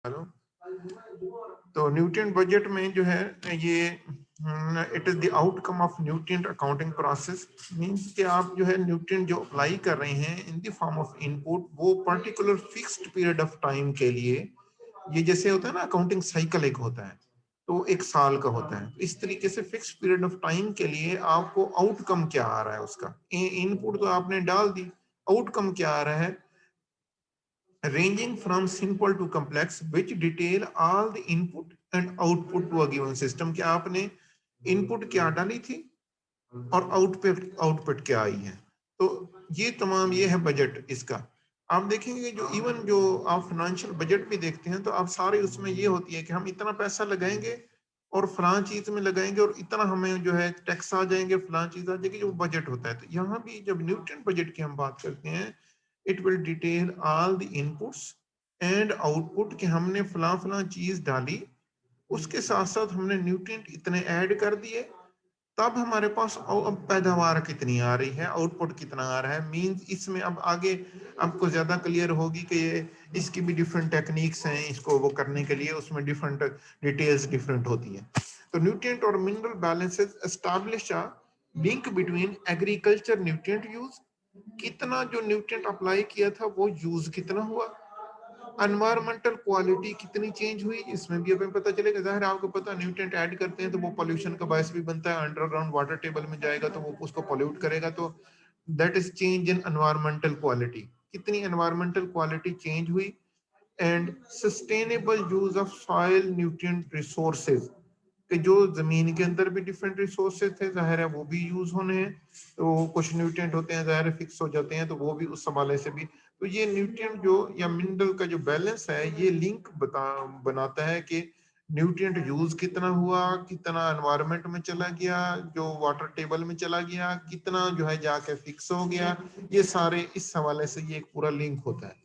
Hello. तो nutrient budget में जो है ये it is the outcome of nutrient accounting process. Means कि आप जो है न्यूट्रिएंट जो अप्लाई कर रहे हैं in the form of input, वो particular fixed period of time के लिए, ये जैसे होता है ना अकाउंटिंग साइकिल एक होता है, तो एक साल का होता है, तो इस तरीके से फिक्स्ड पीरियड ऑफ टाइम के लिए आपको आउटकम क्या आ रहा है उसका। इनपुट तो आपने डाल दी, आउटकम क्या आ रहा है, ranging from simple to complex, which detail all the input and output to a given system। क्या आपने इनपुट क्या डाली थी और आउटपुट आउटपुट क्या आई है। तो ये तमाम ये है बजट इसका। आप देखेंगे जो इवन जो आप फाइनेंशियल बजट भी देखते हैं तो आप सारे उसमें ये होती है कि हम इतना पैसा लगाएंगे और फलां चीज में लगाएंगे और इतना हमें जो है टैक्स आ जाएंगे, फलां चीज आ जाएगी, जो बजट होता है। तो यहाँ भी जब न्यूट्रिएंट बजट की हम बात करते हैं, it will detail all the inputs and output कि हमने फलां फलां चीज डाली, उसके साथ साथ हमने न्यूट्रिएंट इतने ऐड कर दिए, तब हमारे पास अब पैदावार कितनी आ रही है, आउटपुट कितना आ रहा है। मींस इसमें अब आगे आपको ज्यादा क्लियर होगी कि ये इसकी भी डिफरेंट टेक्निक्स हैं इसको वो करने के लिए, उसमें डिफरेंट डिटेल्स डिफरेंट होती हैं। तो न्यूट्रिएंट और mineral balances establish a link between agriculture nutrient use, कितना जो न्यूट्रिएंट अप्लाई किया था वो यूज कितना हुआ, एनवायरमेंटल क्वालिटी कितनी चेंज हुई, इसमें भी हमें पता चलेगा। जाहिर है आपको पता न्यूट्रिएंट ऐड करते हैं तो वो पोल्यूशन का बायस भी बनता है, अंडरग्राउंड वाटर टेबल में जाएगा तो वो उसको पोल्यूट करेगा। तो that is change in environmental quality, कितनी एनवायरमेंटल क्वालिटी चेंज हुई। And sustainable use of soil nutrient resources, कि जो जमीन के अंदर भी डिफरेंट रिसोर्सेज थे जाहिर है वो भी यूज होने हैं, तो कुछ न्यूट्रिएंट होते हैं जाहिर है फिक्स हो जाते हैं, तो वो भी उस हवाले से भी। तो ये न्यूट्रिएंट जो या मिनरल का जो बैलेंस है ये लिंक बनाता है कि न्यूट्रिएंट यूज कितना हुआ, कितना एनवायरनमेंट में चला गया, जो वाटर टेबल में चला गया, कितना जो है जाके फिक्स हो गया, ये सारे इस हवाले से ये एक पूरा लिंक होता है।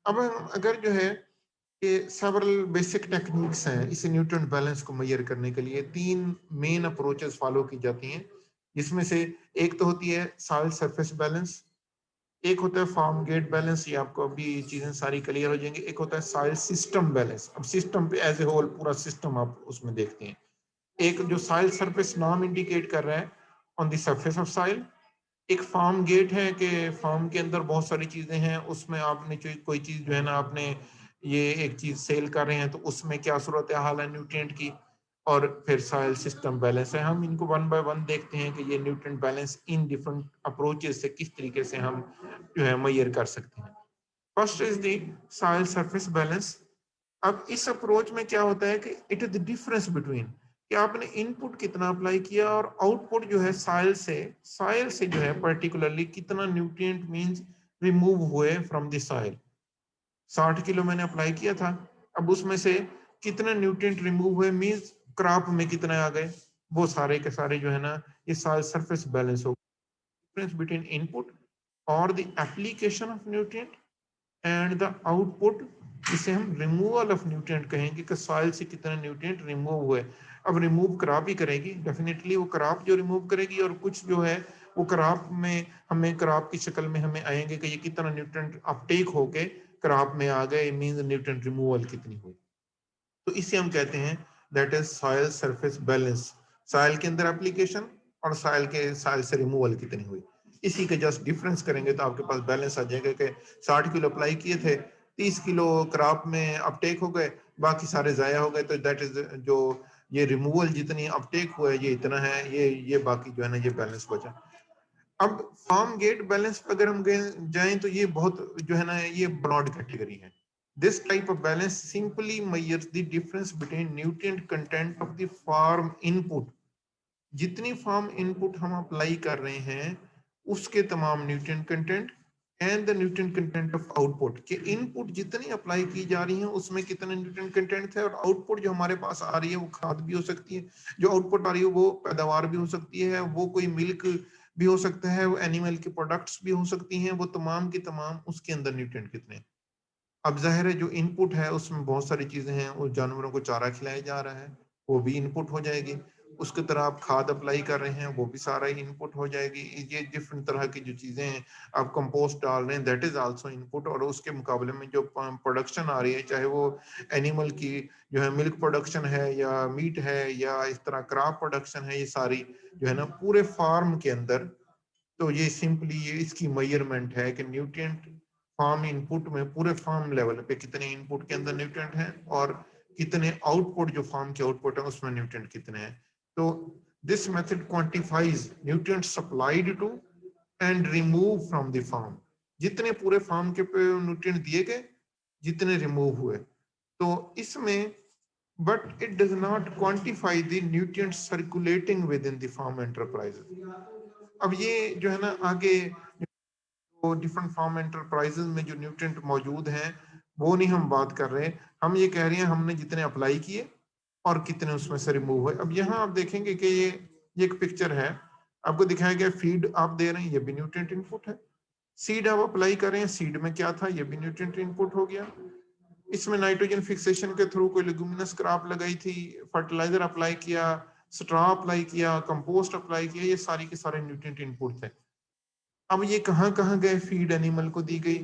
अब अगर जो है कि सेवरल बेसिक टेक्निक्स हैं इस न्यूट्रिएंट बैलेंस को मेजर करने के लिए, तीन मेन अप्रोचेस फॉलो की जाती हैं, जिसमें से एक तो होती है सॉइल सरफेस बैलेंस, एक होता है फार्म गेट बैलेंस, ये आपको अभी चीजें सारी क्लियर हो जाएंगी, एक होता है सॉइल सिस्टम बैलेंस। अब सिस्टम पे एज ए होल पूरा सिस्टम आप उसमें देखते हैं। एक जो सॉइल सरफेस नाम इंडिकेट कर रहा है on the surface of soil, एक फार्म गेट है कि फार्म के अंदर बहुत सारी चीजें हैं, उसमें आपने कोई चीज जो है ना आपने ये एक चीज सेल कर रहे हैं तो उसमें क्या सूरत हाल है न्यूट्रिएंट की। और फिर सॉइल सिस्टम बैलेंस है, हम इनको वन बाय वन देखते हैं कि ये nutrient balance in different approaches से किस तरीके से हम जो है मेजर कर सकते हैं। First is the soil surface balance. अब इस अप्रोच में क्या होता है कि it is the difference between कि आपने इनपुट कितना अप्लाई किया और आउटपुट जो है साइल से जो है पर्टिकुलरली कितना न्यूट्रिएंट मींस रिमूव हुए फ्रॉम द साइल। 60 किलो मैंने अप्लाई किया था, अब उसमें से कितने न्यूट्रिएंट रिमूव हुए मींस क्रॉप में कितने आ गए, वो सारे के सारे जो है ना ये साइल सरफेस बैलेंस हो। डिफरेंस बिटवीन इनपुट और the application of nutrient and the output, जिसे हम रिमूवल ऑफ न्यूट्रिएंट कहेंगे कि सॉइल से कितने न्यूट्रिएंट रिमूव हुए। अब रिमूव क्रॉप ही करेगी डेफिनेटली, वो क्रॉप जो रिमूव करेगी, और कुछ जो है वो क्रॉप में हमें क्रॉप की शक्ल में हमें आएंगे कि ये कितना न्यूट्रिएंट अपटेक होके क्रॉप में आ गए, मींस न्यूट्रिएंट रिमूवल कितनी हुई। तो इसे हम कहते हैं that is soil surface balance, soil के अंदर एप्लीकेशन और सॉइल से रिमूवल कितनी हुई। इसी के जस्ट डिफरेंस करेंगे तो आपके पास बैलेंस आ जाएगा कि 60 किलो अप्लाई किए थे, 30 किलो क्रॉप में अपटेक हो गए, बाकी सारे जाया हो गए, तो दैट इज जो ये रिमूवल जितनी अपटेक हुआ है ये इतना है, ये बाकी जो है ना ये बैलेंस बचा। अब फार्म गेट बैलेंस पर अगर हम जाएं तो ये बहुत जो है ना ये ब्रॉड कैटेगरी है। This type of balance simply measures the difference between nutrient content of the farm input, जितनी फार्म इनपुट हम अप्लाई कर रहे हैं उसके तमाम nutrient content and the nutrient content of output, के इनपुट जितनी अप्लाई की जा रही है उसमें कितने न्यूट्रिएंट कंटेंट थे, और आउटपुट जो हमारे पास आ रही है वो खाद भी हो सकती है, जो आउटपुट आ रही है वो पैदावार भी हो सकती है, वो कोई मिल्क भी हो सकता है, वो एनिमल की प्रोडक्ट्स भी हो सकती हैं, वो तमाम की तमाम उसके अंदर न्यूट्रिएंट कितने। अब जाहिर है जो इनपुट है उसमें बहुत सारी चीजें हैं, उस जानवरों को चारा खिलाया जा रहा है वो भी इनपुट हो जाएगी, उसके तरह आप खाद अप्लाई कर रहे हैं, वो भी सारा इनपुट हो जाएगी। ये डिफरेंट तरह की जो चीजें हैं, आप कंपोस्ट डाल रहे हैं, दैट इज आल्सो इनपुट। और उसके मुकाबले में जो प्रोडक्शन आ रही है, चाहे वो एनिमल की जो है मिल्क प्रोडक्शन है या मीट है या इस तरह क्रॉप प्रोडक्शन है, ये सारी जो है ना पूरे फार्म के अंदर। तो ये सिंपली ये इसकी मेजरमेंट है कि न्यूट्रिएंट फार्म इनपुट में पूरे फार्म लेवल पे कितने इनपुट के अंदर न्यूट्रिएंट हैं और कितने आउटपुट जो फार्म के आउटपुट है उसमें न्यूट्रिएंट कितने हैं। तो this method quantifies nutrient supplied to and remove from the farm. जितने पूरे फार्म के पे न्यूट्रिएंट दिए गए, जितने रिमूव हुए। तो इसमें but it does not quantify the nutrients circulating within the farm enterprises। अब ये जो है ना आगे तो डिफरेंट फार्म एंटरप्राइजेस में जो न्यूट्रिएंट मौजूद हैं वो नहीं हम बात कर रहे, हम ये कह रहे हैं हमने जितने अप्लाई किए और कितने उसमें से रिमूव हुए। अब यहाँ आप देखेंगे कि ये एक पिक्चर है, आपको दिखाया गया फीड आप दे रहे हैं, ये भी न्यूट्रिएंट इनपुट है। सीड आप अप्लाई कर रहे हैं, सीड में क्या था, ये भी न्यूट्रिएंट इनपुट हो गया। इसमें नाइट्रोजन फिक्सेशन के थ्रू कोई लेगुमिनस क्रॉप लगाई थी, फर्टिलाइजर अप्लाई किया, स्ट्रॉ अप्लाई किया, कंपोस्ट अप्लाई किया, ये सारी के सारे न्यूट्रिएंट इनपुट थे। अब ये कहाँ कहाँ गए, फीड एनिमल को दी गई,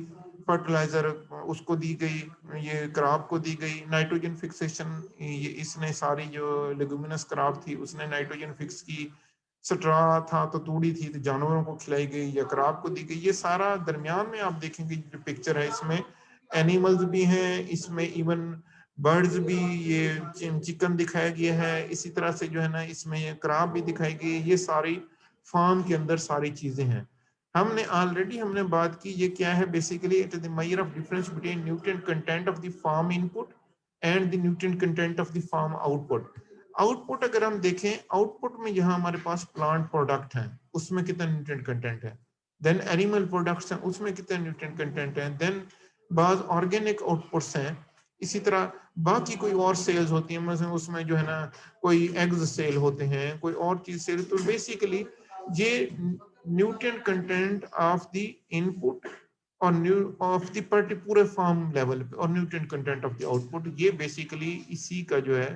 फर्टिलाइजर उसको दी गई, ये क्रॉप को दी गई, नाइट्रोजन फिक्सेशन ये इसने सारी जो लेगुमिनस क्रॉप थी उसने नाइट्रोजन फिक्स की, स्ट्रॉ था तो तूड़ी थी तो जानवरों को खिलाई गई या क्रॉप को दी गई। ये सारा दरमियान में आप देखेंगे जो पिक्चर है इसमें एनिमल्स भी हैं, इसमें इवन बर्ड्स भी, ये चिकन दिखाया गया है, इसी तरह से जो है ना इसमें ये क्रॉप भी दिखाई गई है। ये सारी फार्म के अंदर सारी चीजें हैं। हमने बात की ये क्या है, basically it is the measure of difference between nutrient content of the farm input and the nutrient content of the farm output. Output अगर हम देखें, आउटपुट में यहाँ हमारे पास प्लांट प्रोडक्ट हैं, उसमें कितना न्यूट्रिएंट कंटेंट है, देन एनिमल प्रोडक्ट्स हैं उसमें कितना न्यूट्रिएंट कंटेंट है, देन बाज ऑर्गेनिक आउटपुट्स हैं, इसी तरह बाकी कोई और सेल्स होती है, मतलब उसमें जो है ना कोई एग्स सेल होते हैं, कोई और चीज सेल। तो बेसिकली ये nutrient content of the input और न्यू ऑफ द पूरे फार्म लेवल पे और nutrient content of the output, ये बेसिकली इसी का जो है,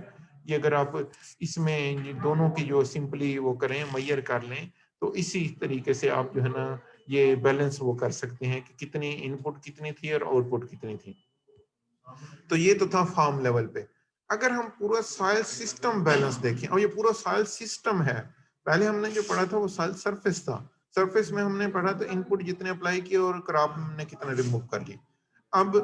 ये अगर आप इसमें दोनों की जो सिंपली वो करें मैयर कर लें तो इसी तरीके से आप जो है ना ये बैलेंस वो कर सकते हैं कि कितनी इनपुट कितनी थी और आउटपुट कितनी थी। तो ये तो था फार्म लेवल पे। अगर हम पूरा सॉइल सिस्टम बैलेंस देखें, और ये पूरा सॉइल सिस्टम है, पहले हमने जो पढ़ा था वो सॉइल सरफेस था, सरफेस में हमने पढ़ा था इनपुट जितने अप्लाई किए और क्रॉप हमने कितने रिमूव कर लिए। अब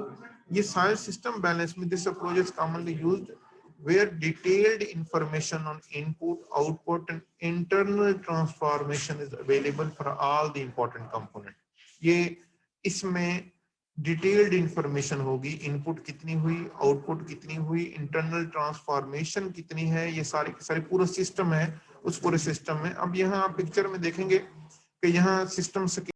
ये सॉइल सिस्टम बैलेंस में this approach is commonly used where detailed information on input, output and internal transformation is available for all the important component। ये इसमें डिटेल्ड इंफॉर्मेशन होगी, इनपुट कितनी हुई, आउटपुट कितनी हुई, इंटरनल ट्रांसफॉर्मेशन कितनी है, ये सारी पूरा सिस्टम है। उस पूरे सिस्टम में अब यहाँ आप पिक्चर में देखेंगे कि यहाँ सिस्टम